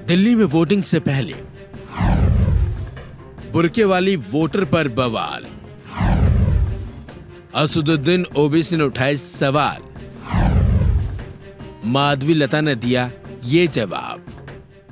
दिल्ली में वोटिंग से पहले बुर्के वाली वोटर पर बवाल। असदुद्दीन ओवैसी ने उठाए सवाल, माधवी लता ने दिया ये जवाब।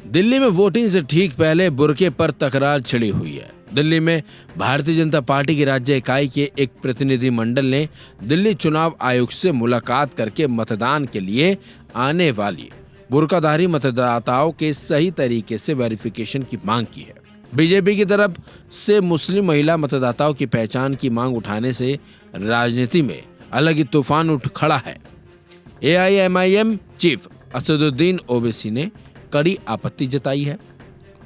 दिल्ली में वोटिंग से ठीक पहले बुर्के पर तकरार छिड़ी हुई है। दिल्ली में भारतीय जनता पार्टी की राज्य इकाई के एक प्रतिनिधि मंडल ने दिल्ली चुनाव आयोग से मुलाकात करके मतदान के लिए आने वाली बुर्काधारी मतदाताओं के सही तरीके से वेरिफिकेशन की मांग की है। बीजेपी की तरफ से मुस्लिम महिला मतदाताओं की पहचान की मांग उठाने से राजनीति में अलग ही तूफान उठ खड़ा है। एआईएमआईएम चीफ असदुद्दीन ओवैसी ने कड़ी आपत्ति जताई है।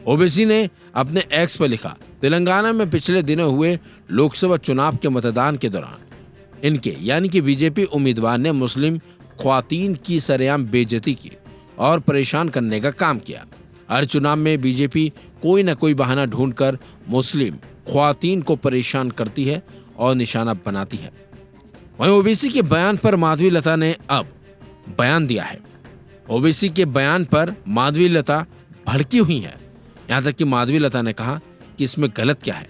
ओवैसी ने अपने एक्स पर लिखा, तेलंगाना में पिछले दिनों हुए लोकसभा चुनाव के मतदान के दौरान इनके यानी कि बीजेपी उम्मीदवार ने मुस्लिम ख्वातीन की सरेआम बेइज्जती की और परेशान करने का काम किया। हर चुनाव में बीजेपी कोई न कोई बहाना ढूंढकर मुस्लिम ख्वातीन को परेशान करती है और निशाना बनाती है। वहीं ओवैसी के बयान पर माधवी लता ने अब बयान दिया है। ओवैसी के बयान पर माधवी लता भड़की हुई है। यहां तक कि माधवी लता ने कहा कि इसमें गलत क्या है।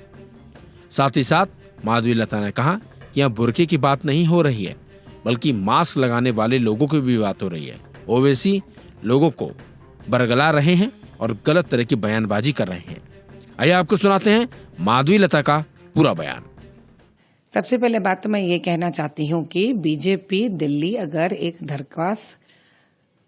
साथ ही साथ माधवी लता ने कहा कि यहां बुर्के की बात नहीं हो रही है, बल्कि मास्क लगाने वाले लोगों की भी बात हो रही है। ओवैसी लोगों को बरगला रहे हैं और गलत तरह की बयानबाजी कर रहे हैं। आइए आपको सुनाते हैं माधवी लता का पूरा बयान। सबसे पहले बात तो मैं ये कहना चाहती हूँ कि बीजेपी दिल्ली अगर एक दरख्वास्त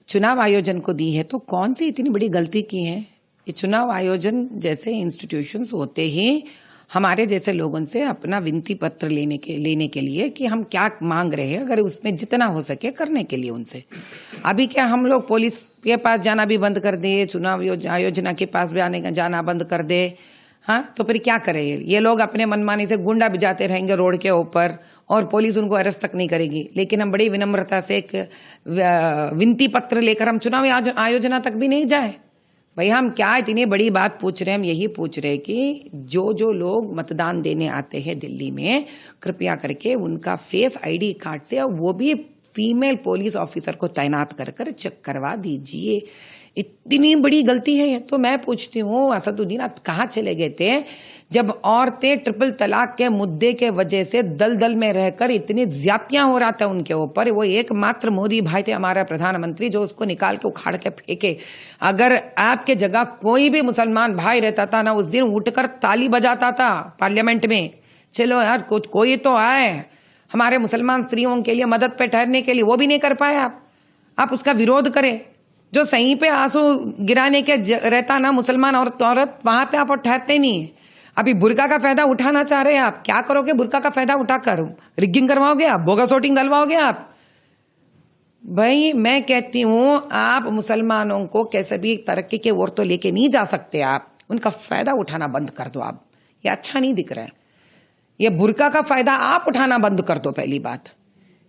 चुनाव आयोजन को दी है तो कौन सी इतनी बड़ी गलती की है। ये चुनाव आयोजन जैसे इंस्टीट्यूशंस होते ही हमारे जैसे लोगों से अपना विनती पत्र लेने के लिए कि हम क्या मांग रहे हैं, अगर उसमें जितना हो सके करने के लिए उनसे। अभी क्या हम लोग पुलिस के पास जाना भी बंद कर दिए, चुनाव आयोजना के पास भी जाना बंद कर दे। हाँ, तो फिर क्या करें ये लोग? अपने मनमानी से गुंडा बिजाते रहेंगे रोड के ऊपर और पुलिस उनको अरेस्ट तक नहीं करेगी। लेकिन हम बड़ी विनम्रता से एक विनती पत्र लेकर हम चुनाव आयोजना तक भी नहीं जाए। भाई हम क्या इतनी बड़ी बात पूछ रहे हैं? हम यही पूछ रहे हैं कि जो लोग मतदान देने आते हैं दिल्ली में, कृपया करके उनका फेस आईडी कार्ड से, और वो भी फीमेल पुलिस ऑफिसर को तैनात कर चेक करवा दीजिए। इतनी बड़ी गलती है ये। तो मैं पूछती हूँ असदुद्दीन, आप कहाँ चले गए थे जब औरतें ट्रिपल तलाक के मुद्दे के वजह से दलदल में रहकर इतनी ज्यादतियां हो रहा था उनके ऊपर? वो एकमात्र मोदी भाई थे हमारा प्रधानमंत्री जो उसको निकाल के उखाड़ के फेंके। अगर आपके जगह कोई भी मुसलमान भाई रहता था ना, उस दिन उठकर ताली बजाता था पार्लियामेंट में। चलो यार कोई तो आए हमारे मुसलमान स्त्रियों के लिए मदद पे ठहरने के लिए, वो भी नहीं कर पाए आप उसका विरोध करें। जो सही पे आंसू गिराने के रहता ना मुसलमान औरत, वहां पे आप ठहरते नहीं। अभी बुर्का का फायदा उठाना चाह रहे हैं आप। क्या करोगे बुर्का का फायदा उठाकर? रिगिंग करवाओगे आप? बोगस वोटिंग करवाओगे आप? भाई मैं कहती हूं आप मुसलमानों को कैसे भी तरक्की के ओर तो लेके नहीं जा सकते आप। उनका फायदा उठाना बंद कर दो आप। ये अच्छा नहीं दिख रहा है। ये बुर्का का फायदा आप उठाना बंद कर दो पहली बात।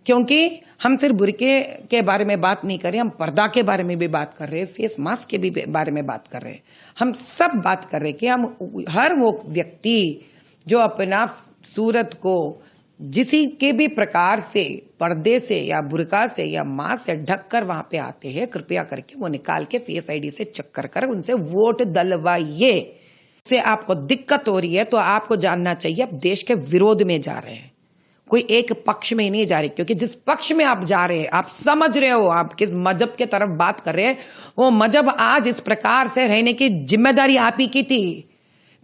क्योंकि हम सिर्फ बुर्के के बारे में बात नहीं कर रहे, हम पर्दा के बारे में भी बात कर रहे हैं, फेस मास्क के भी बारे में बात कर रहे हैं। हम सब बात कर रहे हैं कि हम हर वो व्यक्ति जो अपना सूरत को जिसी के भी प्रकार से पर्दे से या बुर्का से या मास्क से ढक कर वहां पे आते हैं, कृपया करके वो निकाल के फेस आईडी से चेक कर उनसे वोट दलवाइए। से आपको दिक्कत हो रही है तो आपको जानना चाहिए आप देश के विरोध में जा रहे हैं, कोई एक पक्ष में नहीं जा रहे। क्योंकि जिस पक्ष में आप जा रहे हैं आप समझ रहे हो आप किस मजहब के तरफ बात कर रहे हैं। वो मजहब आज इस प्रकार से रहने की जिम्मेदारी आप ही की थी।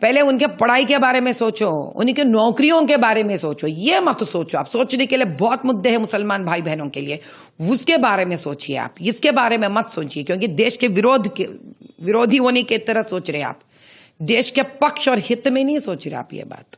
पहले उनके पढ़ाई के बारे में सोचो, उनके नौकरियों के बारे में सोचो, ये मत सोचो। आप सोचने के लिए बहुत मुद्दे हैं मुसलमान भाई बहनों के लिए, उसके बारे में सोचिए आप, इसके बारे में मत सोचिए। क्योंकि देश के विरोधी होने की तरह सोच रहे हैं आप, देश के पक्ष और हित में नहीं सोच रहे आप ये बात।